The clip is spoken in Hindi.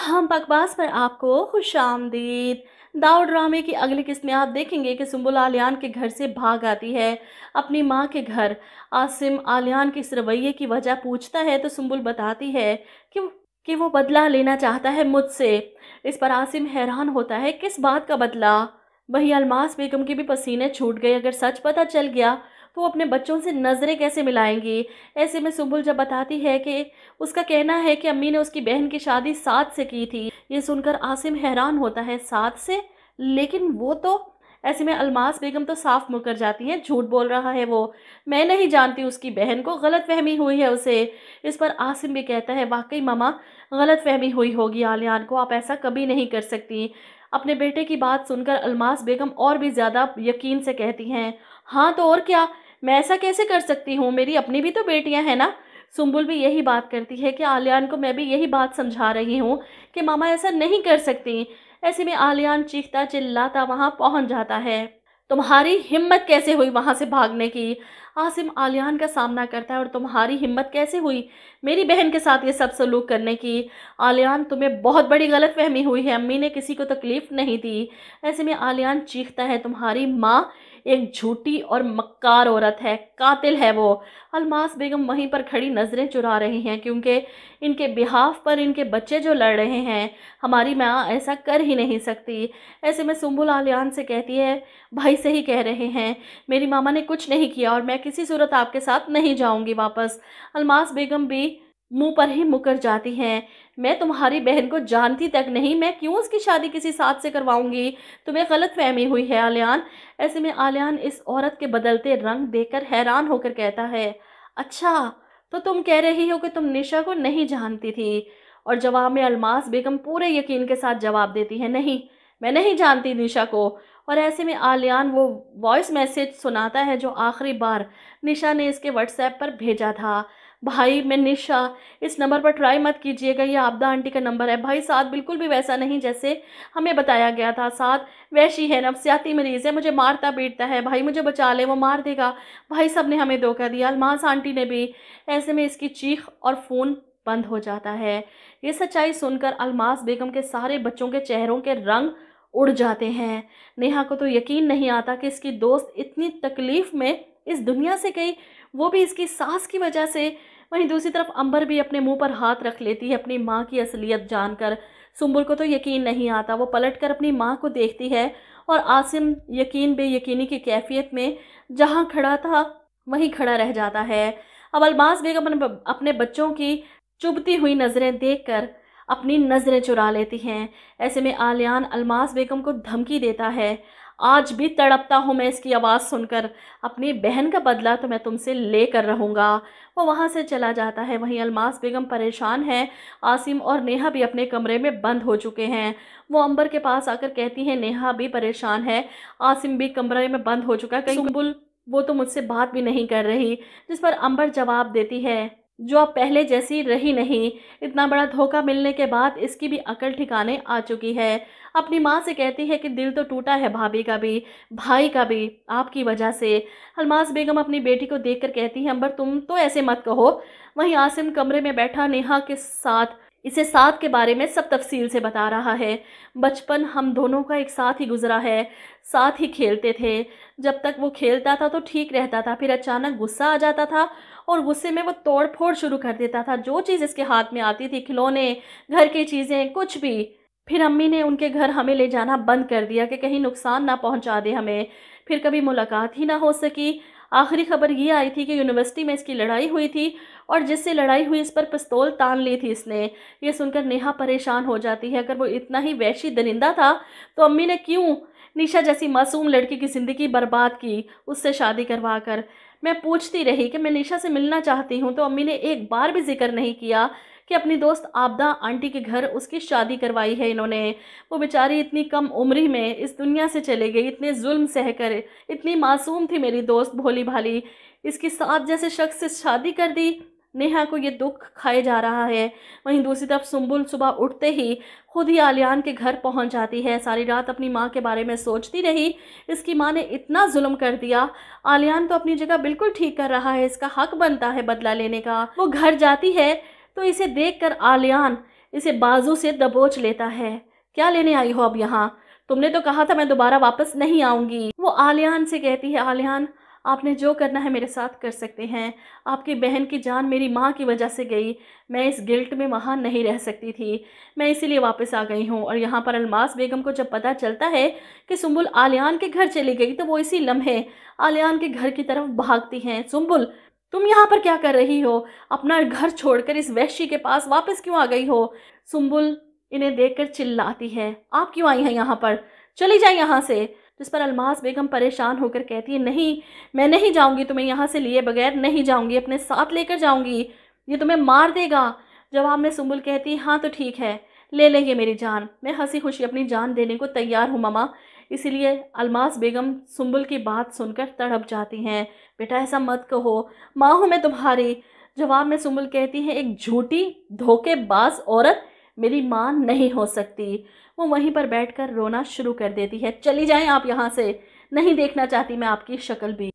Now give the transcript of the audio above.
हम बकवास पर आपको खुशामदीद। दाऊद ड्रामे की अगली किस्त में आप देखेंगे कि सुम्बुल आलियान के घर से भाग आती है अपनी माँ के घर। आसिम आलियान के इस रवैये की वजह पूछता है तो सुम्बुल बताती है कि कि वो बदला लेना चाहता है मुझसे। इस पर आसिम हैरान होता है, किस बात का बदला? वही अलमास बेगम के भी पसीने छूट गए। अगर सच पता चल गया तो वो अपने बच्चों से नज़रें कैसे मिलाएंगी? ऐसे में सुम्बुल जब बताती है कि उसका कहना है कि अम्मी ने उसकी बहन की शादी साथ से की थी। ये सुनकर आसिम हैरान होता है, साथ से? लेकिन वो तो। ऐसे में अलमास बेगम तो साफ मुकर जाती है, झूठ बोल रहा है वो। मैं नहीं जानती उसकी बहन को, गलत फहमी हुई है उसे। इस पर आसिम भी कहता है, वाकई मामा गलत फहमी हुई होगी आलियान को, आप ऐसा कभी नहीं कर सकती। अपने बेटे की बात सुनकर अलमास बेगम और भी ज़्यादा यकीन से कहती हैं, हाँ तो और क्या, मैं ऐसा कैसे कर सकती हूँ, मेरी अपनी भी तो बेटियां हैं ना। सुम्बुल भी यही बात करती है कि आलियान को मैं भी यही बात समझा रही हूँ कि मामा ऐसा नहीं कर सकती। ऐसे में आलियान चीखता चिल्लाता वहां पहुंच जाता है, तुम्हारी हिम्मत कैसे हुई वहां से भागने की? आसिम आलियान का सामना करता है, और तुम्हारी हिम्मत कैसे हुई मेरी बहन के साथ ये सब सलूक करने की? आलियान, तुम्हें बहुत बड़ी गलतफहमी हुई है, अम्मी ने किसी को तकलीफ नहीं दी। ऐसे में आलियान चीखता है, तुम्हारी माँ एक झूठी और मक्कार औरत है, कातिल है वो। अलमास बेगम वहीं पर खड़ी नजरें चुरा रही हैं, क्योंकि इनके बिहाफ पर इनके बच्चे जो लड़ रहे हैं, हमारी माँ ऐसा कर ही नहीं सकती। ऐसे में सुम्बुल आलियान से कहती है, भाई सही कह रहे हैं, मेरी मामा ने कुछ नहीं किया और मैं किसी सूरत आपके साथ नहीं जाऊंगी वापस। अलमास बेगम भी मुंह पर ही मुकर जाती हैं, मैं तुम्हारी बहन को जानती तक नहीं, मैं क्यों उसकी शादी किसी साथ से करवाऊंगी? तुम्हें गलत फहमी हुई है आलियान। ऐसे में आलियान इस औरत के बदलते रंग देखकर हैरान होकर कहता है, अच्छा तो तुम कह रही हो कि तुम निशा को नहीं जानती थी? और जवाब में अलमास बेगम पूरे यकीन के साथ जवाब देती है, नहीं, मैं नहीं जानती निशा को। और ऐसे में आलियान वो वॉइस मैसेज सुनाता है जो आखिरी बार निशा ने इसके व्हाट्सएप पर भेजा था। भाई मैं निशा, इस नंबर पर ट्राई मत कीजिएगा, ये आपदा आंटी का नंबर है। भाई साथ बिल्कुल भी वैसा नहीं जैसे हमें बताया गया था, साथ वैशी है, नफसियाती मरीज है, मुझे मारता पीटता है, भाई मुझे बचा ले, वो मार देगा। भाई सब ने हमें धोखा दिया, अलमास आंटी ने भी। ऐसे में इसकी चीख और फ़ोन बंद हो जाता है। ये सच्चाई सुनकर अलमास बेगम के सारे बच्चों के चेहरों के रंग उड़ जाते हैं। नेहा को तो यकीन नहीं आता कि इसकी दोस्त इतनी तकलीफ में इस दुनिया से गई, वो भी इसकी सास की वजह से। वहीं दूसरी तरफ अंबर भी अपने मुंह पर हाथ रख लेती है अपनी माँ की असलियत जानकर। सुम्बुल को तो यकीन नहीं आता, वो पलटकर अपनी माँ को देखती है और आसिम यकीन बेयकीनी की कैफियत में जहाँ खड़ा था वहीं खड़ा रह जाता है। अब अलमास बेगम अपने बच्चों की चुभती हुई नज़रें देखकर अपनी नज़रें चुरा लेती हैं। ऐसे में आलियान अलमास बेगम को धमकी देता है, आज भी तड़पता हूँ मैं इसकी आवाज़ सुनकर, अपनी बहन का बदला तो मैं तुमसे लेकर रहूँगा। वो वहाँ से चला जाता है। वहीं अलमास बेगम परेशान है। आसिम और नेहा भी अपने कमरे में बंद हो चुके हैं। वो अंबर के पास आकर कहती हैं, नेहा भी परेशान है, आसिम भी कमरे में बंद हो चुका है, कहीं सुम्बुल वो तो मुझसे बात भी नहीं कर रही। जिस पर अंबर जवाब देती है, जो अब पहले जैसी रही नहीं, इतना बड़ा धोखा मिलने के बाद इसकी भी अकल ठिकाने आ चुकी है। अपनी माँ से कहती है कि दिल तो टूटा है भाभी का भी, भाई का भी, आपकी वजह से। अलमास बेगम अपनी बेटी को देखकर कहती है, अंबर तुम तो ऐसे मत कहो। वहीं आसिम कमरे में बैठा नेहा के साथ इसे साथ के बारे में सब तफसील से बता रहा है। बचपन हम दोनों का एक साथ ही गुजरा है, साथ ही खेलते थे। जब तक वो खेलता था तो ठीक रहता था, फिर अचानक गुस्सा आ जाता था और गुस्से में वो तोड़ फोड़ शुरू कर देता था। जो चीज़ इसके हाथ में आती थी, खिलौने, घर की चीज़ें, कुछ भी। फिर अम्मी ने उनके घर हमें ले जाना बंद कर दिया कि कहीं नुकसान ना पहुंचा दे हमें। फिर कभी मुलाकात ही ना हो सकी। आखिरी खबर ये आई थी कि यूनिवर्सिटी में इसकी लड़ाई हुई थी और जिससे लड़ाई हुई इस पर पिस्तौल तान ली थी इसने। ये सुनकर नेहा परेशान हो जाती है, अगर वो इतना ही वहशी दरिंदा था तो अम्मी ने क्यों निशा जैसी मासूम लड़की की ज़िंदगी बर्बाद की उससे शादी करवा कर। मैं पूछती रही कि मैं निशा से मिलना चाहती हूँ तो अम्मी ने एक बार भी जिक्र नहीं किया कि अपनी दोस्त आपदा आंटी के घर उसकी शादी करवाई है इन्होंने। वो बेचारी इतनी कम उम्र में इस दुनिया से चले गई, इतने जुल्म सहकर। इतनी मासूम थी मेरी दोस्त, भोली भाली, इसकी साथ जैसे शख्स से शादी कर दी। नेहा को ये दुख खाए जा रहा है। वहीं दूसरी तरफ सुम्बुल सुबह उठते ही खुद ही आलियान के घर पहुंच जाती है। सारी रात अपनी माँ के बारे में सोचती रही, इसकी माँ ने इतना जुल्म कर दिया। आलियान तो अपनी जगह बिल्कुल ठीक कर रहा है, इसका हक बनता है बदला लेने का। वो घर जाती है तो इसे देखकर आलियान इसे बाजू से दबोच लेता है। क्या लेने आई हो अब यहाँ? तुमने तो कहा था मैं दोबारा वापस नहीं आऊंगी। वो आलियान से कहती है, आलियान आपने जो करना है मेरे साथ कर सकते हैं। आपकी बहन की जान मेरी माँ की वजह से गई। मैं इस गिल्ट में वहाँ नहीं रह सकती थी, मैं इसीलिए वापस आ गई हूँ। और यहाँ पर अलमास बेगम को जब पता चलता है कि सुंबुल आलियान के घर चली गई, तो वो इसी लम्हे आलियान के घर की तरफ भागती हैं। सुंबुल, तुम यहाँ पर क्या कर रही हो? अपना घर छोड़कर इस वैश्य के पास वापस क्यों आ गई हो? सुंबुल इन्हें देखकर चिल्लाती है, आप क्यों आई हैं यहाँ पर? चली जाए यहाँ से। जिस पर अलमास बेगम परेशान होकर कहती है, नहीं, मैं नहीं जाऊंगी, तुम्हें यहाँ से लिए बगैर नहीं जाऊंगी, अपने साथ लेकर जाऊंगी, ये तुम्हें मार देगा। जवाब में सुंबुल कहती है, हाँ तो ठीक है, ले लेंगे मेरी जान, मैं हंसी खुशी अपनी जान देने को तैयार हूँ मामा। इसीलिए अलमास बेगम सुंबुल की बात सुनकर तड़प जाती हैं। बेटा ऐसा मत कहो, माँ हूँ मैं तुम्हारी। जवाब में सुंबुल कहती है, एक झूठी धोखेबाज औरत मेरी माँ नहीं हो सकती। वो वहीं पर बैठकर रोना शुरू कर देती है। चली जाएं आप यहाँ से, नहीं देखना चाहती मैं आपकी शक्ल भी।